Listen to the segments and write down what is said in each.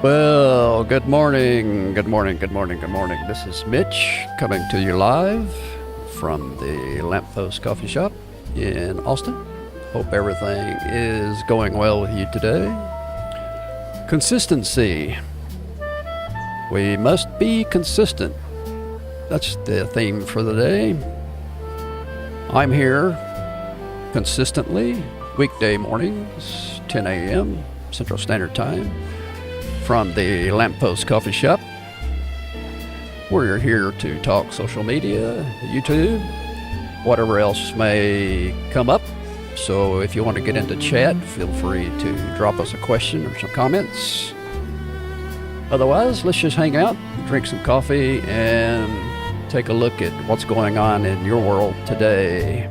Well, good morning, good morning, good morning, good morning. This is Mitch coming to you live from the Lamppost Coffee Shop in Austin. Hope everything is going well with you today. Consistency. We must be consistent. That's the theme for the day. I'm here consistently, weekday mornings, 10 a.m. Central Standard Time, from the Lamppost Coffee Shop. We're here to talk social media, YouTube, whatever else may come up. So if you want to get into chat, feel free to drop us a question or some comments. Otherwise, let's just hang out, drink some coffee, and take a look at what's going on in your world today.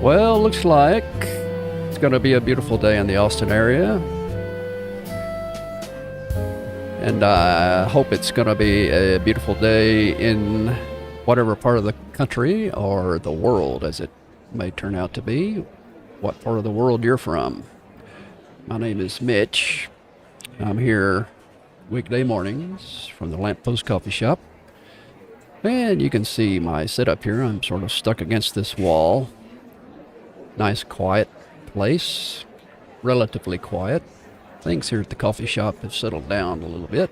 Well, looks like it's going to be a beautiful day in the Austin area. And I hope it's going to be a beautiful day in whatever part of the country or the world, as it may turn out to be, what part of the world you're from. My name is Mitch. I'm here weekday mornings from the Lamppost Coffee Shop. And you can see my setup here. I'm sort of stuck against this wall. Nice quiet place, relatively quiet. Things here at the coffee shop have settled down a little bit.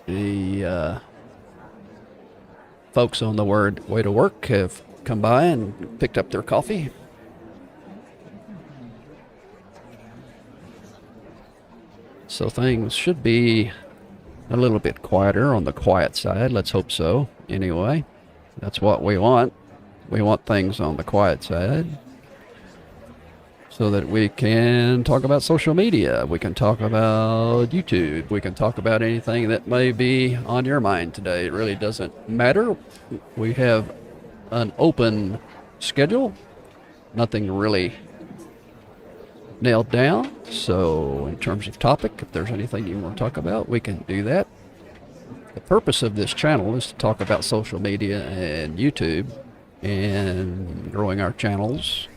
The folks on the way to work have come by and picked up their coffee. So things should be a little bit quieter on the quiet side. Let's hope so. Anyway, that's what we want. We want things on the quiet side so that we can talk about social media. We can talk about YouTube. We can talk about anything that may be on your mind today. It really doesn't matter. We have an open schedule. Nothing really nailed down. So in terms of topic, if there's anything you want to talk about, we can do that. The purpose of this channel is to talk about social media and YouTube and growing our channels.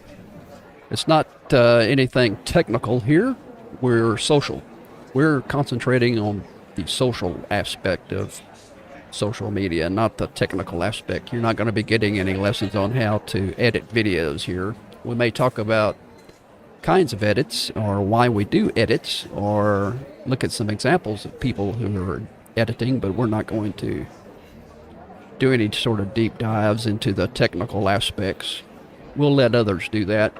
It's not anything technical here. We're social. We're concentrating on the social aspect of social media, not the technical aspect. You're not going to be getting any lessons on how to edit videos here. We may talk about kinds of edits or why we do edits or look at some examples of people who are editing, but we're not going to do any sort of deep dives into the technical aspects. We'll let others do that.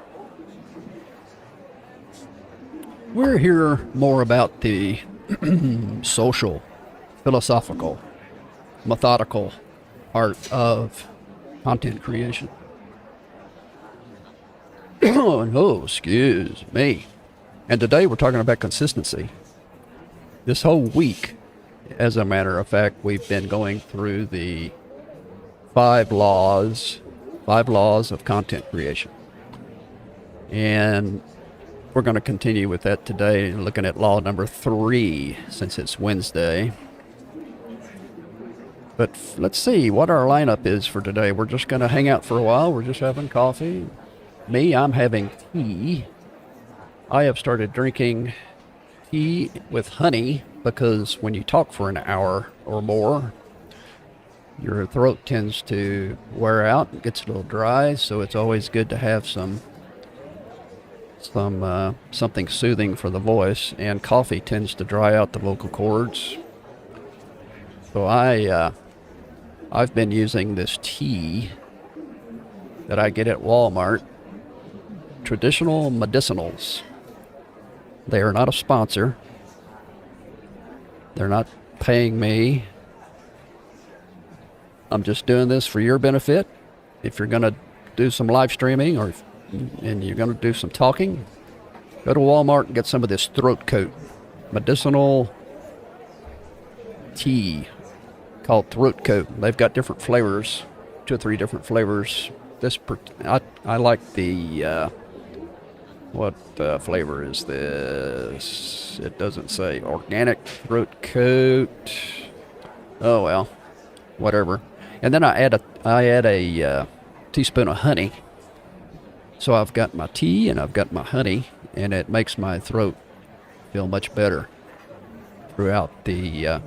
We're here more about the social, philosophical, methodical art of content creation. Oh, excuse me. And today we're talking about consistency. This whole week, as a matter of fact, we've been going through the five laws of content creation. And we're going to continue with that today, looking at law number 3, since it's Wednesday. But let's see what our lineup is for today. We're just going to hang out for a while. We're just having coffee. Me, I'm having tea. I have started drinking tea with honey because when you talk for an hour or more, your throat tends to wear out. It gets a little dry, so it's always good to have something soothing for the voice, and coffee tends to dry out the vocal cords. So I've been using this tea that I get at Walmart, Traditional Medicinals. They are not a sponsor. They're not paying me. I'm just doing this for your benefit. If you're going to do some live streaming and you're going to do some talking, go to Walmart and get some of this throat coat medicinal tea called throat coat. They've got different flavors, 2 or 3 different flavors. I like the What flavor is this? It doesn't say. Organic throat coat. Oh well, whatever. And then I add a teaspoon of honey. So I've got my tea and I've got my honey, and it makes my throat feel much better throughout the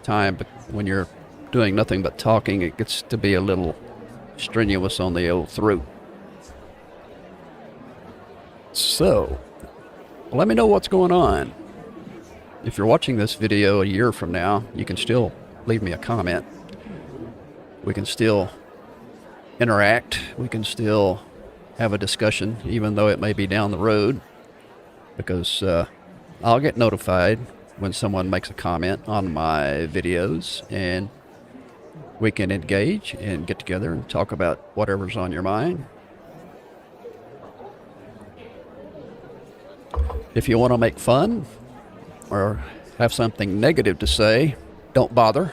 time. But when you're doing nothing but talking, it gets to be a little strenuous on the old throat. So, let me know what's going on. If you're watching this video a year from now, you can still leave me a comment. We can still interact. We can still have a discussion, even though it may be down the road, because I'll get notified when someone makes a comment on my videos, and we can engage and get together and talk about whatever's on your mind. If you want to make fun or have something negative to say, don't bother.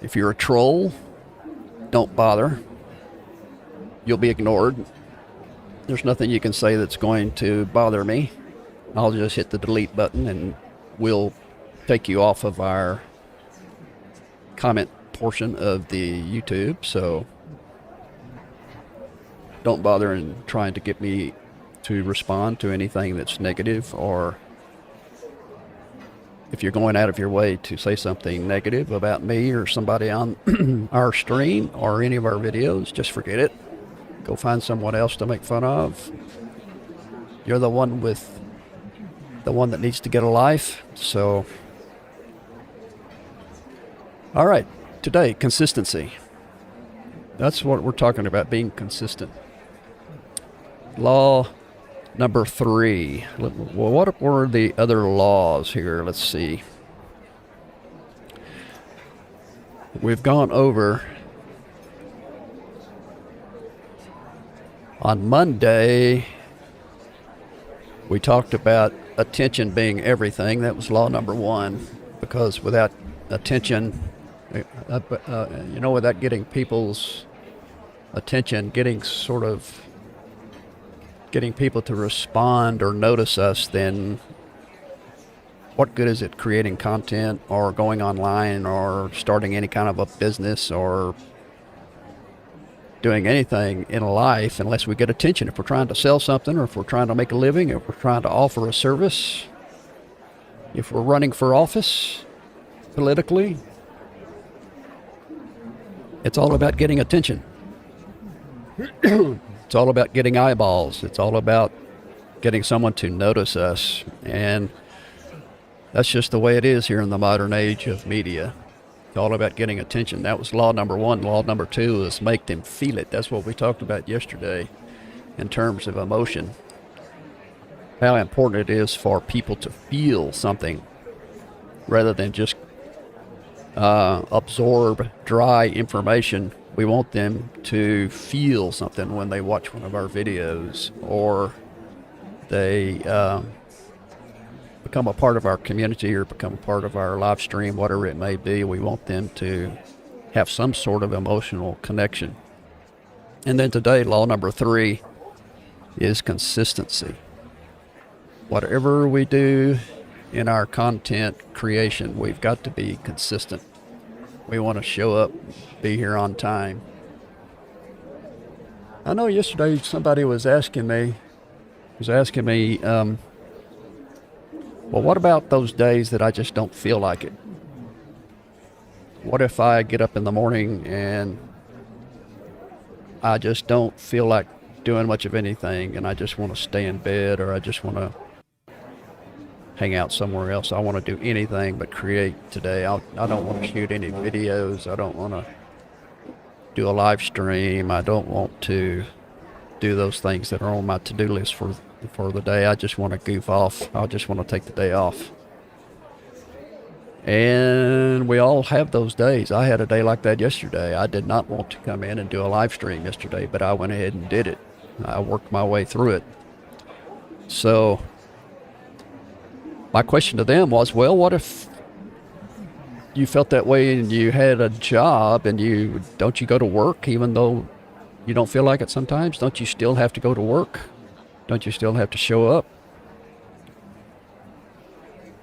If you're a troll, don't bother. You'll be ignored. There's nothing you can say that's going to bother me. I'll just hit the delete button and we'll take you off of our comment portion of the YouTube. So don't bother in trying to get me to respond to anything that's negative, or if you're going out of your way to say something negative about me or somebody on our stream or any of our videos, just forget it. Go find someone else to make fun of. You're the one that needs to get a life. So, all right, today, consistency. That's what we're talking about, being consistent. Law number 3. Well, what were the other laws here? Let's see. We've gone over on Monday. We talked about attention being everything. That was law number 1, because without attention, without getting people's attention, getting people to respond or notice us, then what good is it creating content or going online or starting any kind of a business or doing anything in life unless we get attention? If we're trying to sell something, or if we're trying to make a living, if we're trying to offer a service, if we're running for office politically, it's all about getting attention. It's all about getting eyeballs. It's all about getting someone to notice us. And that's just the way it is here in the modern age of media. It's all about getting attention. That was law number 1. Law number 2 is make them feel it. That's what we talked about yesterday in terms of emotion. How important it is for people to feel something rather than just absorb dry information. We want them to feel something when they watch one of our videos, or they become a part of our community or become a part of our live stream, whatever it may be. We want them to have some sort of emotional connection. And then today, law number 3 is consistency. Whatever we do in our content creation, we've got to be consistent. We want to show up, be here on time. I know yesterday somebody was asking me, well, what about those days that I just don't feel like it? What if I get up in the morning and I just don't feel like doing much of anything, and I just want to stay in bed, or I just want to hang out somewhere else? I want to do anything but create today. I don't want to shoot any videos. I don't want to do a live stream. I don't want to do those things that are on my to-do list for the day. I just want to goof off. I just want to take the day off. And we all have those days. I had a day like that yesterday. I did not want to come in and do a live stream yesterday, but I went ahead and did it. I worked my way through it. So my question to them was, well, what if you felt that way and you had a job and don't you go to work even though you don't feel like it sometimes? Don't you still have to go to work? Don't you still have to show up?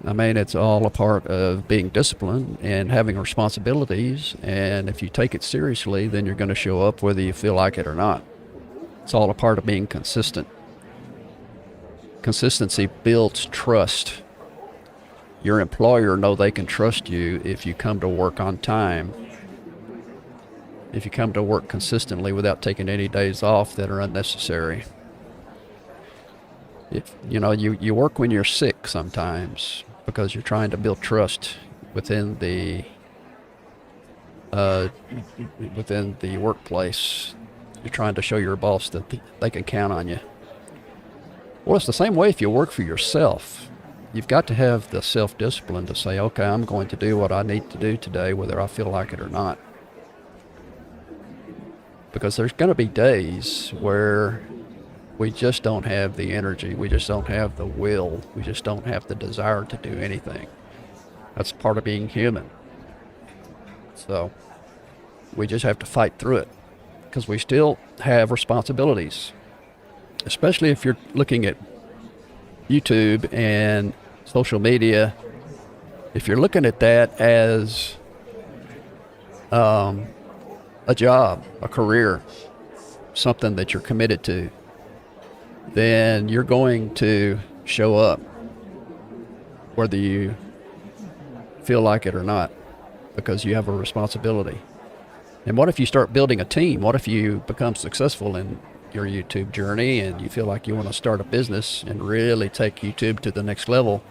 I mean, it's all a part of being disciplined and having responsibilities. And if you take it seriously, then you're going to show up whether you feel like it or not. It's all a part of being consistent. Consistency builds trust. Your employer know they can trust you if you come to work on time. If you come to work consistently without taking any days off that are unnecessary. If you work when you're sick sometimes because you're trying to build trust within the workplace. You're trying to show your boss that they can count on you. Well, it's the same way if you work for yourself. You've got to have the self-discipline to say, okay, I'm going to do what I need to do today, whether I feel like it or not. Because there's going to be days where we just don't have the energy, we just don't have the will, we just don't have the desire to do anything. That's part of being human. So we just have to fight through it because we still have responsibilities, especially if you're looking at YouTube and social media. If you're looking at that as a job, a career, something that you're committed to, then you're going to show up whether you feel like it or not, because you have a responsibility. And what if you start building a team? What if you become successful in your YouTube journey and you feel like you want to start a business and really take YouTube to the next level,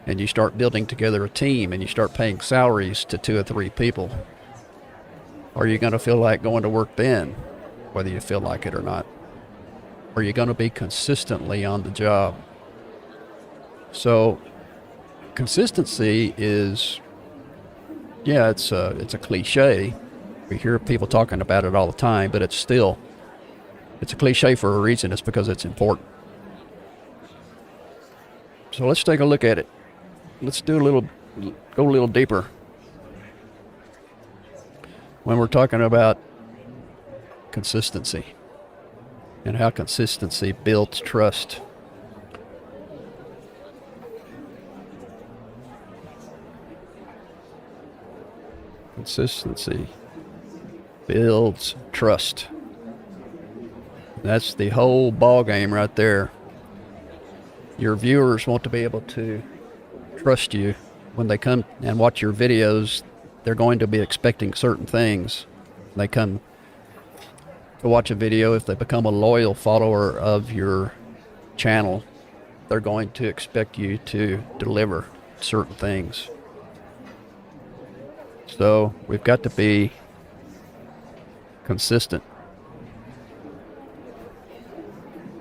and you start building together a team and you start paying salaries to 2 or 3 people? Are you going to feel like going to work then, whether you feel like it or not? Are you going to be consistently on the job? So consistency is, it's a cliche. We hear people talking about it all the time, but it's a cliche for a reason. It's because it's important. So let's take a look at it. Let's go a little deeper. When we're talking about consistency and how consistency builds trust. Consistency builds trust. That's the whole ball game right there. Your viewers want to be able to trust you. When they come and watch your videos, they're going to be expecting certain things. They come to watch a video, if they become a loyal follower of your channel, they're going to expect you to deliver certain things. So we've got to be consistent.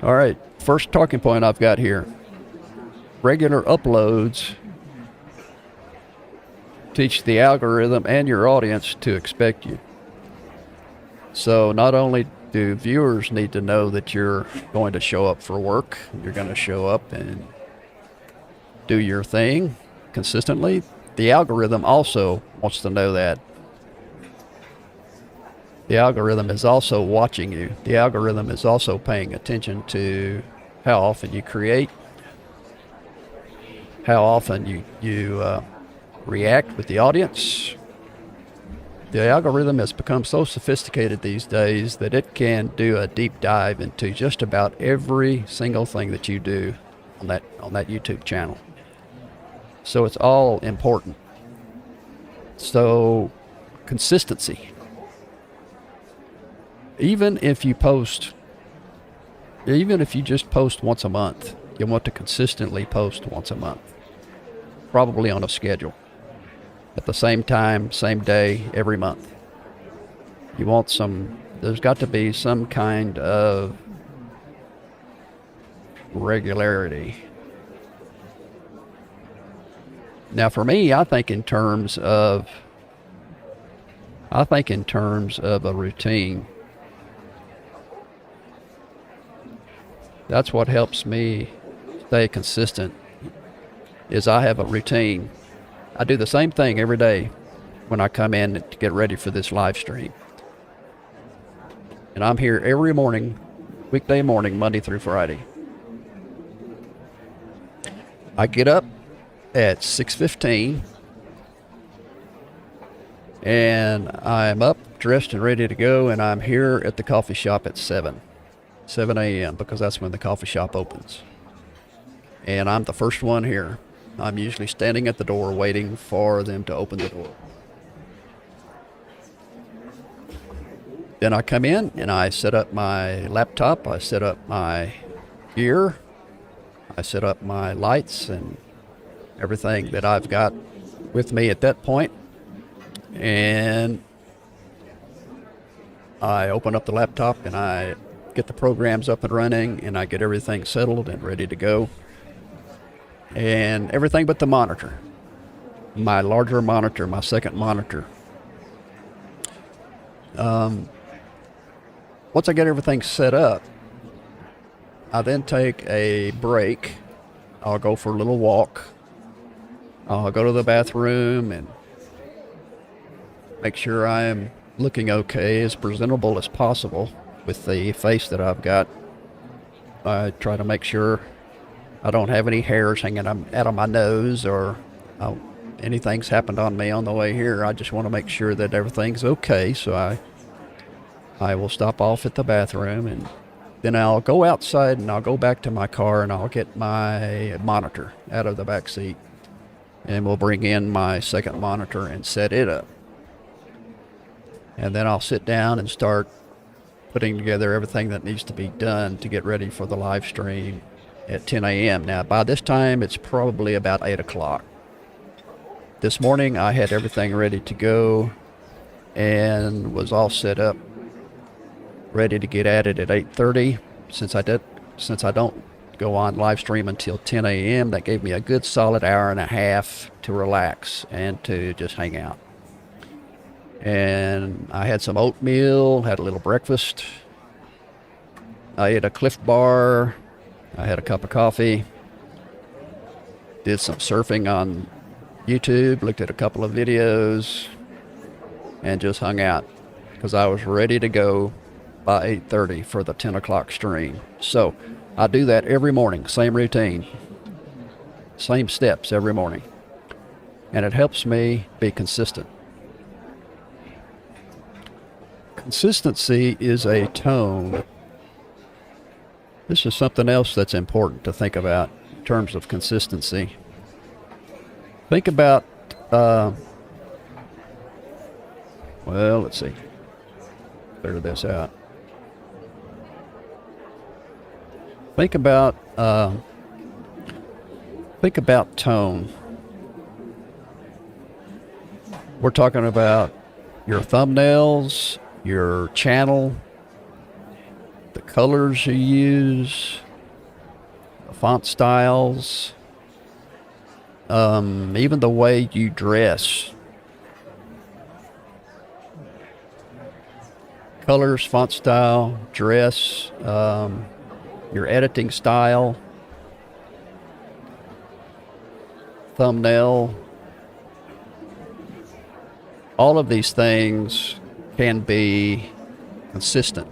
All right, first talking point I've got here. Regular uploads teach the algorithm and your audience to expect you. So not only do viewers need to know that you're going to show up for work, you're going to show up and do your thing consistently, the algorithm also wants to know that. The algorithm is also watching you. The algorithm is also paying attention to how often you create, how often you react with the audience. The algorithm has become so sophisticated these days that it can do a deep dive into just about every single thing that you do on that YouTube channel. So it's all important. So consistency. Even if you just post once a month, you want to consistently post once a month, probably on a schedule, at the same time, same day, every month. There's got to be some kind of regularity. Now for me, I think in terms of a routine. That's what helps me stay consistent, is I have a routine. I do the same thing every day when I come in to get ready for this live stream. And I'm here every morning, weekday morning, Monday through Friday. I get up at 6:15, and I'm up, dressed, and ready to go, and I'm here at the coffee shop at 7 a.m. because that's when the coffee shop opens. And I'm the first one here. I'm usually standing at the door waiting for them to open the door. Then I come in and I set up my laptop, I set up my gear, I set up my lights and everything that I've got with me at that point. And I open up the laptop and I get the programs up and running and I get everything settled and ready to go. And everything but the monitor, my larger monitor, my second monitor. Once I get everything set up, I then take a break. I'll go for a little walk. I'll go to the bathroom and make sure I am looking okay, as presentable as possible with the face that I've got. I try to make sure I don't have any hairs hanging out of my nose or anything's happened on me on the way here. I just want to make sure that everything's okay, so I will stop off at the bathroom, and then I'll go outside and I'll go back to my car and I'll get my monitor out of the back seat, and we'll bring in my second monitor and set it up. And then I'll sit down and start putting together everything that needs to be done to get ready for the live stream at 10 a.m. Now, by this time, it's probably about 8 o'clock. This morning, I had everything ready to go and was all set up, ready to get at it at 8:30. Since I don't go on live stream until 10 a.m., that gave me a good solid hour and a half to relax and to just hang out. And I had some oatmeal, had a little breakfast. I ate a Cliff Bar. I had a cup of coffee. Did some surfing on YouTube, looked at a couple of videos, and just hung out because I was ready to go by 8:30 for the 10 o'clock stream. So I do that every morning, same routine, same steps every morning. And it helps me be consistent. Consistency is a tone. This is something else that's important to think about in terms of consistency. Think about, let's see. Clear this out. Think about tone. We're talking about your thumbnails, your channel, the colors you use, the font styles, even the way you dress. Colors, font style, dress, your editing style, thumbnail. All of these things can be consistent.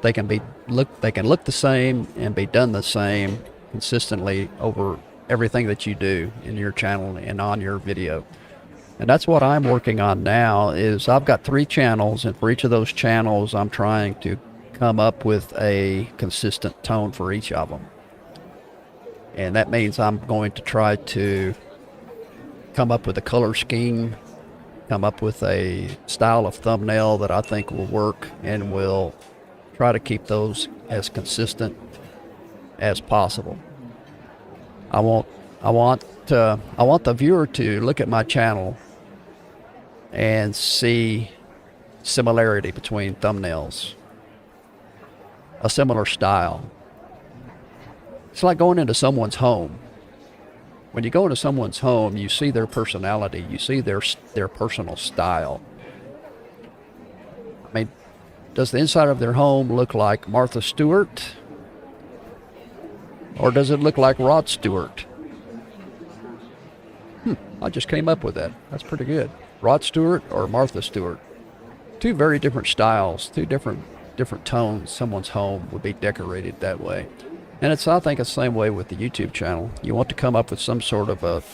They can look the same and be done the same consistently over everything that you do in your channel and on your video. And that's what I'm working on now. Is I've got 3 channels, and for each of those channels I'm trying to come up with a consistent tone for each of them. And that means I'm going to try to come up with a color scheme, come up with a style of thumbnail that I think will work, and will try to keep those as consistent as possible. I want the viewer to look at my channel and see similarity between thumbnails, a similar style. It's like going into someone's home. When you go into someone's home, you see their personality, you see their personal style. I mean, does the inside of their home look like Martha Stewart? Or does it look like Rod Stewart? I just came up with that. That's pretty good. Rod Stewart or Martha Stewart. 2 very different styles, 2 different tones. Someone's home would be decorated that way. And I think it's the same way with the YouTube channel. You want to come up with some sort of a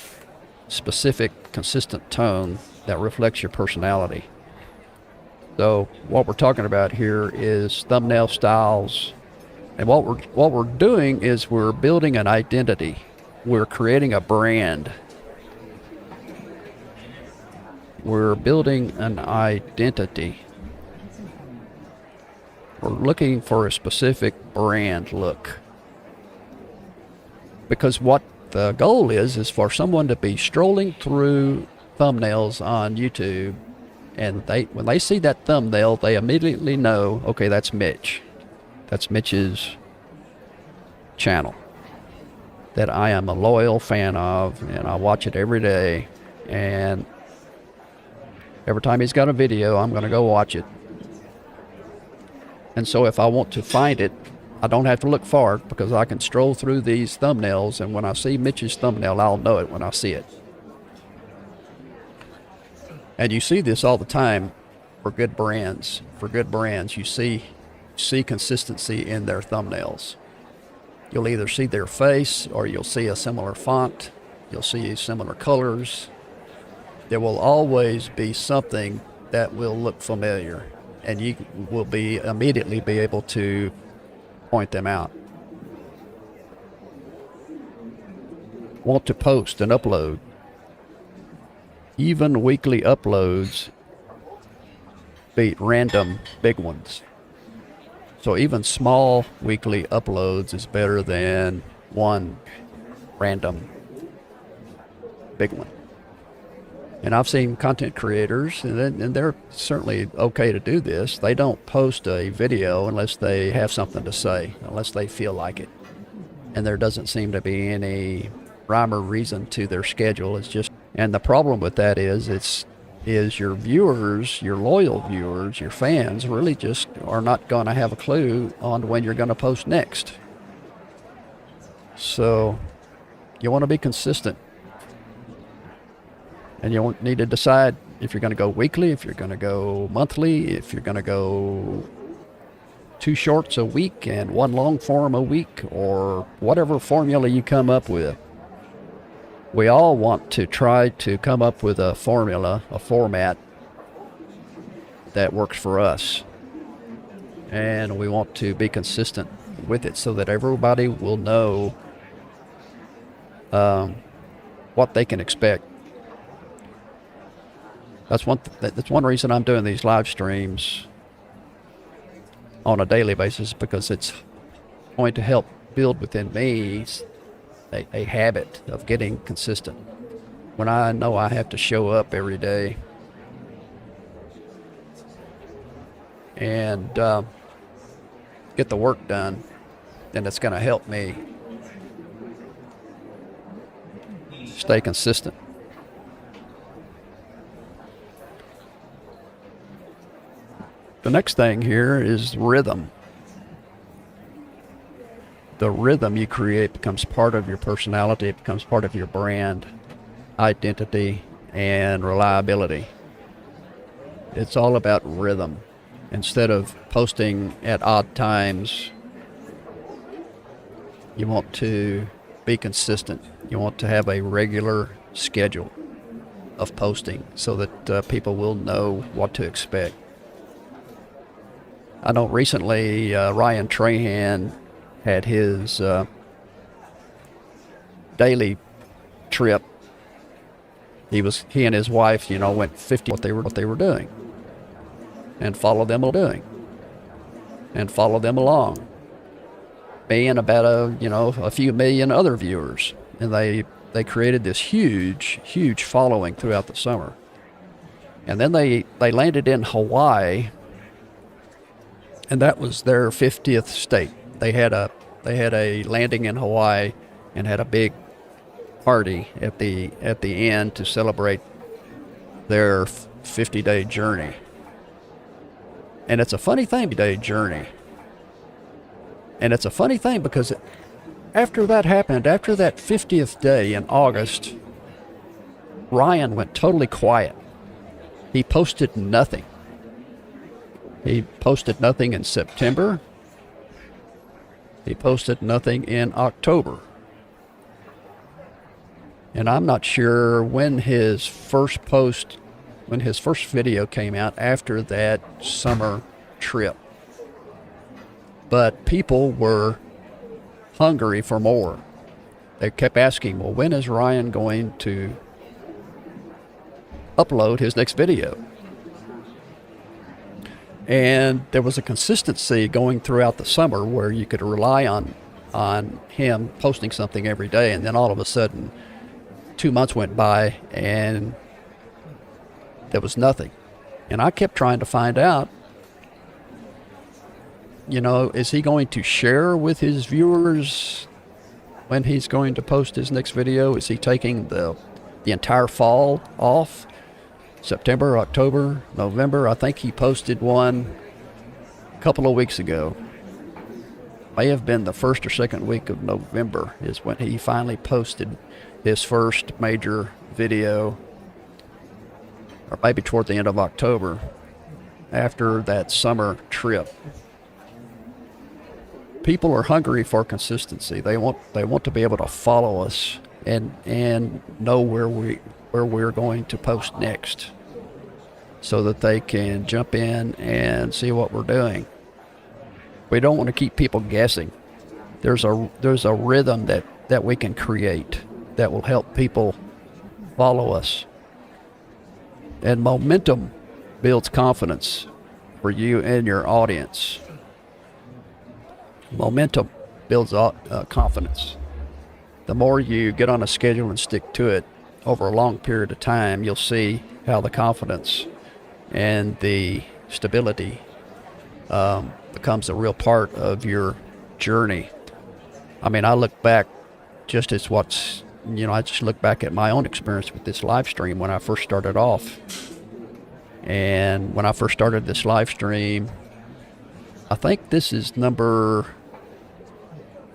specific, consistent tone that reflects your personality. So what we're talking about here is thumbnail styles. And what we're doing is we're building an identity. We're creating a brand. We're building an identity. We're looking for a specific brand look. Because what the goal is for someone to be strolling through thumbnails on YouTube, and when they see that thumbnail, they immediately know, okay, that's Mitch. That's Mitch's channel that I am a loyal fan of, and I watch it every day, and every time he's got a video, I'm going to go watch it. And so if I want to find it, I don't have to look far, because I can stroll through these thumbnails, and when I see Mitch's thumbnail, I'll know it when I see it. And you see this all the time for good brands. For good brands, you see consistency in their thumbnails. You'll either see their face, or you'll see a similar font. You'll see similar colors. There will always be something that will look familiar, and you will immediately be able to point them out. Want to post and upload. Even weekly uploads beat random big ones. So even small weekly uploads is better than one random big one. And I've seen content creators, and they're certainly okay to do this. They don't post a video unless they have something to say, unless they feel like it. And there doesn't seem to be any rhyme or reason to their schedule. It's just, and the problem with that is your viewers, your loyal viewers, your fans really just are not going to have a clue on when you're going to post next. So you want to be consistent. And you need to decide if you're going to go weekly, if you're going to go monthly, if you're going to go 2 shorts a week and 1 long form a week, or whatever formula you come up with. We all want to try to come up with a formula, a format that works for us. And we want to be consistent with it so that everybody will know what they can expect. That's one reason I'm doing these live streams on a daily basis, because it's going to help build within me a habit of getting consistent. When I know I have to show up every day and get the work done, then it's going to help me stay consistent. The next thing here is rhythm. The rhythm you create becomes part of your personality. It becomes part of your brand, identity, and reliability. It's all about rhythm. Instead of posting at odd times, you want to be consistent. You want to have a regular schedule of posting so that people will know what to expect. I know recently Ryan Trahan had his daily trip. He and his wife, went 50 what they were doing, and follow them along. Me and about a few million other viewers, and they created this huge following throughout the summer. And then they landed in Hawaii. And that was their 50th state. They had a landing in Hawaii and had a big party at the end to celebrate their 50-day journey. And it's a funny thing, And it's a funny thing because after that happened, after that 50th day in August, Ryan went totally quiet. He posted nothing. He posted nothing in September. He posted nothing in October. And I'm not sure when his first video came out after that summer trip. But people were hungry for more. They kept asking, well, when is Ryan going to upload his next video? And there was a consistency going throughout the summer where you could rely on him posting something every day, and then all of a sudden 2 months went by and there was nothing. And I kept trying to find out, is he going to share with his viewers when he's going to post his next video? Is he taking the entire fall off? September, October, November. I think he posted one a couple of weeks ago. May have been the first or second week of November is when he finally posted his first major video, or maybe toward the end of October after that summer trip. People are hungry for consistency. They want to be able to follow us and know where we're going to post next, so that they can jump in and see what we're doing. We don't want to keep people guessing. There's a rhythm that we can create that will help people follow us. And momentum builds confidence for you and your audience. Momentum builds confidence. The more you get on a schedule and stick to it over a long period of time, you'll see how the confidence and the stability becomes a real part of your journey. I mean, I look back just as I just look back at my own experience with this live stream when I first started off. And when I first started this live stream, I think this is number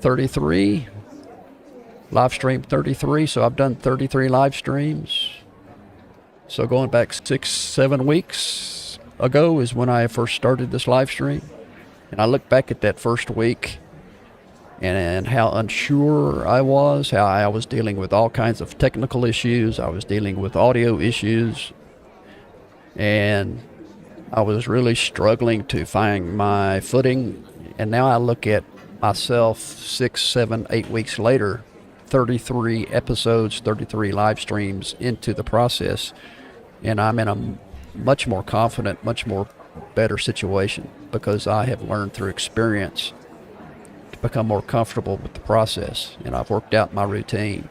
33, live stream 33. So I've done 33 live streams. So going back 6-7 weeks ago is when I first started this live stream. And I look back at that first week and how unsure I was, how I was dealing with all kinds of technical issues. I was dealing with audio issues. And I was really struggling to find my footing. And now I look at myself 6, 7, 8 weeks later, 33 episodes, 33 live streams into the process, and I'm in a much more confident, much more better situation because I have learned through experience to become more comfortable with the process, and I've worked out my routine.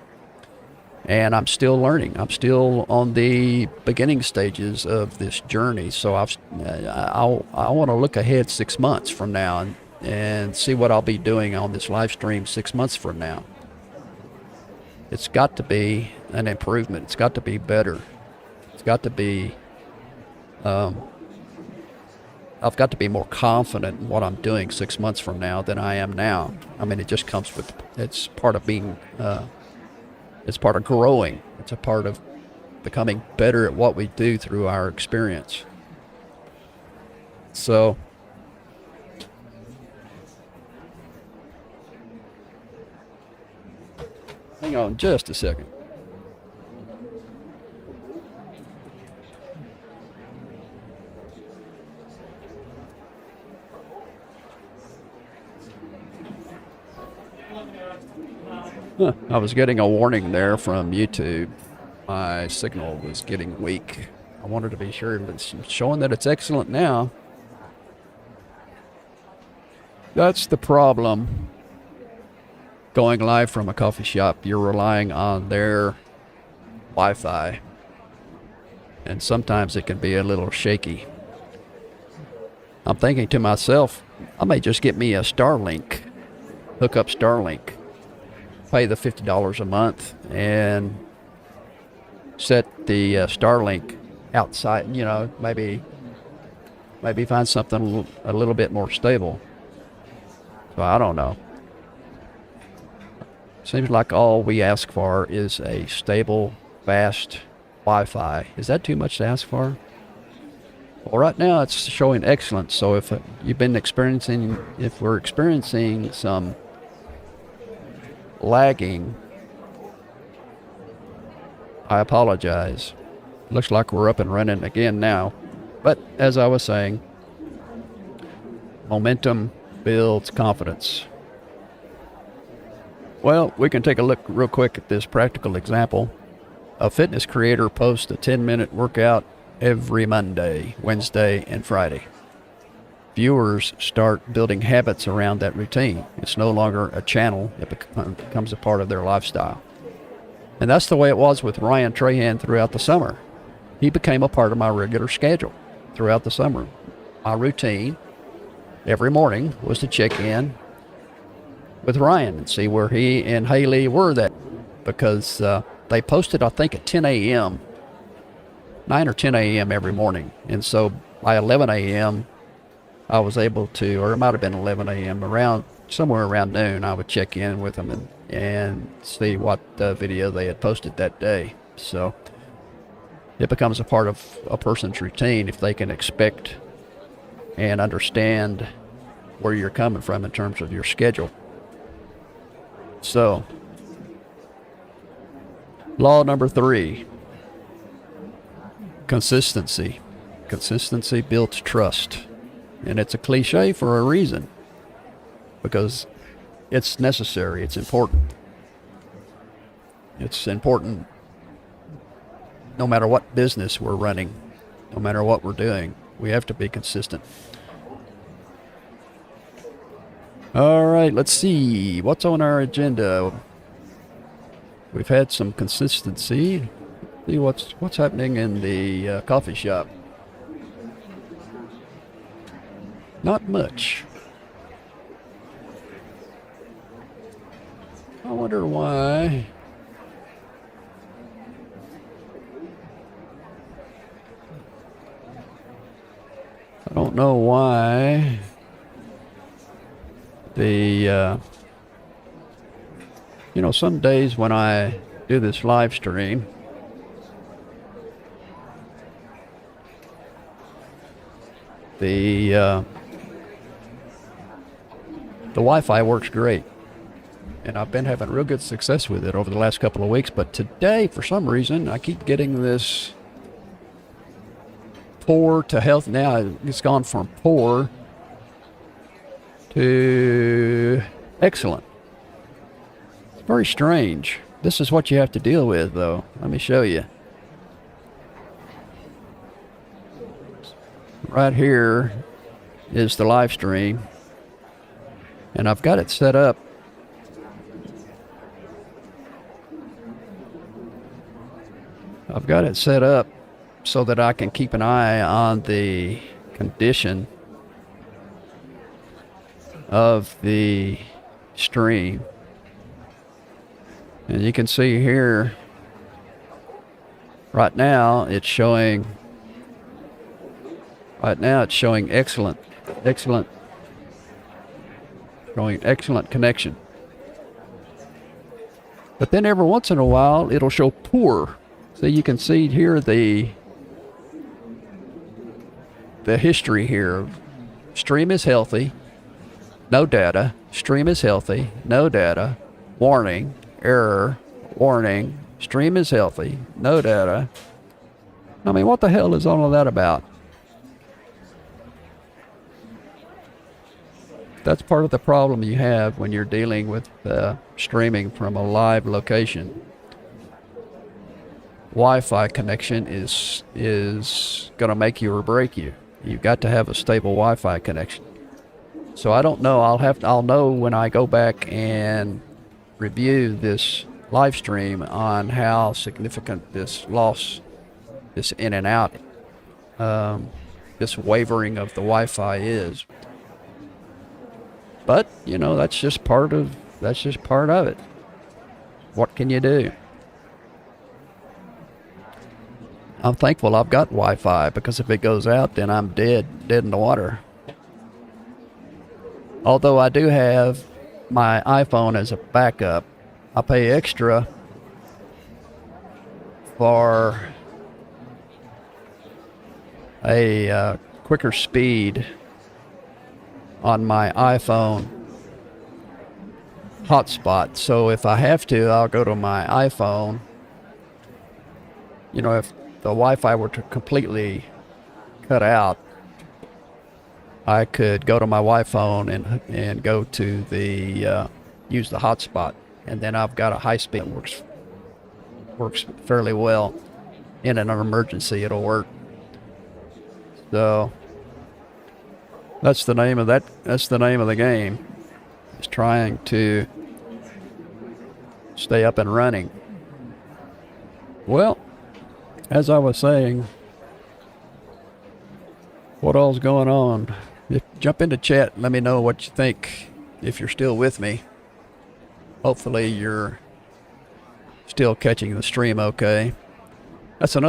And I'm still learning. I'm still on the beginning stages of this journey. So I want to look ahead 6 months from now and see what I'll be doing on this live stream 6 months from now. It's got to be an improvement. It's got to be better. It's got to be, I've got to be more confident in what I'm doing 6 months from now than I am now. I mean, it just comes with, it's part of being, it's part of growing. It's a part of becoming better at what we do through our experience. So, hang on just a second. I was getting a warning there from YouTube. My signal was getting weak. I wanted to be sure it's showing that it's excellent now. That's the problem. Going live from a coffee shop, you're relying on their Wi-Fi. And sometimes it can be a little shaky. I'm thinking to myself, I may just get me a Starlink, hook up Starlink, pay the $50 a month, and set the Starlink outside, maybe find something a little bit more stable. So I don't know. Seems like all we ask for is a stable, fast Wi-Fi. Is that too much to ask for? Well, right now it's showing excellent. So if we're experiencing some lagging, I apologize. Looks like we're up and running again now. But as I was saying, momentum builds confidence. Well, we can take a look real quick at this practical example. A fitness creator posts a 10-minute workout every Monday, Wednesday, and Friday. Viewers start building habits around that routine. It's no longer a channel, it becomes a part of their lifestyle. And that's the way it was with Ryan Trahan throughout the summer. He became a part of my regular schedule throughout the summer. My routine every morning was to check in with Ryan and see where he and Haley were that, because they posted, I think, at 10 a.m., 9 or 10 a.m. every morning. And so by 11 a.m., I was able to, or it might have been 11 a.m., somewhere around noon, I would check in with them and see what video they had posted that day. So it becomes a part of a person's routine if they can expect and understand where you're coming from in terms of your schedule. So, law number 3, consistency. Consistency builds trust. And it's a cliche for a reason, because it's necessary, it's important. It's important no matter what business we're running, no matter what we're doing, we have to be consistent. All right, let's see what's on our agenda. We've had some consistency. See what's happening in the coffee shop. Not much. I wonder why. I don't know why some days when I do this live stream, the Wi-Fi works great, and I've been having real good success with it over the last couple of weeks. But today, for some reason, I keep getting this poor to health. Now it's gone from poor to excellent. It's very strange. This is what you have to deal with, though. Let me show you. Right here is the live stream, and I've got it set up. I've got it set up so that I can keep an eye on the condition of the stream. And you can see here, right now it's showing excellent, showing excellent connection. But then every once in a while it'll show poor. So you can see here the history here. Stream is healthy, no data. Stream is healthy, no data. Warning, error, warning. Stream is healthy, no data. I mean, what the hell is all of that about? That's part of the problem you have when you're dealing with streaming from a live location. Wi-Fi connection is going to make you or break you. You've got to have a stable Wi-Fi connection. So I don't know. I'll know when I go back and review this live stream on how significant this loss, this in and out, this wavering of the Wi-Fi is. But that's just part of it. What can you do? I'm thankful I've got Wi-Fi, because if it goes out, then I'm dead in the water. Although I do have my iPhone as a backup, I pay extra for a quicker speed on my iPhone hotspot. So if I have to, I'll go to my iPhone. You know, if the Wi-Fi were to completely cut out, I could go to my Wi-Fi and go to the use the hotspot, and then I've got a high speed that works fairly well. In an emergency, it'll work. So that's the name of that. That's the name of the game. Is trying to stay up and running. Well, as I was saying, what all's going on? Jump into chat. Let me know what you think. If you're still with me, hopefully you're still catching the stream okay. That's another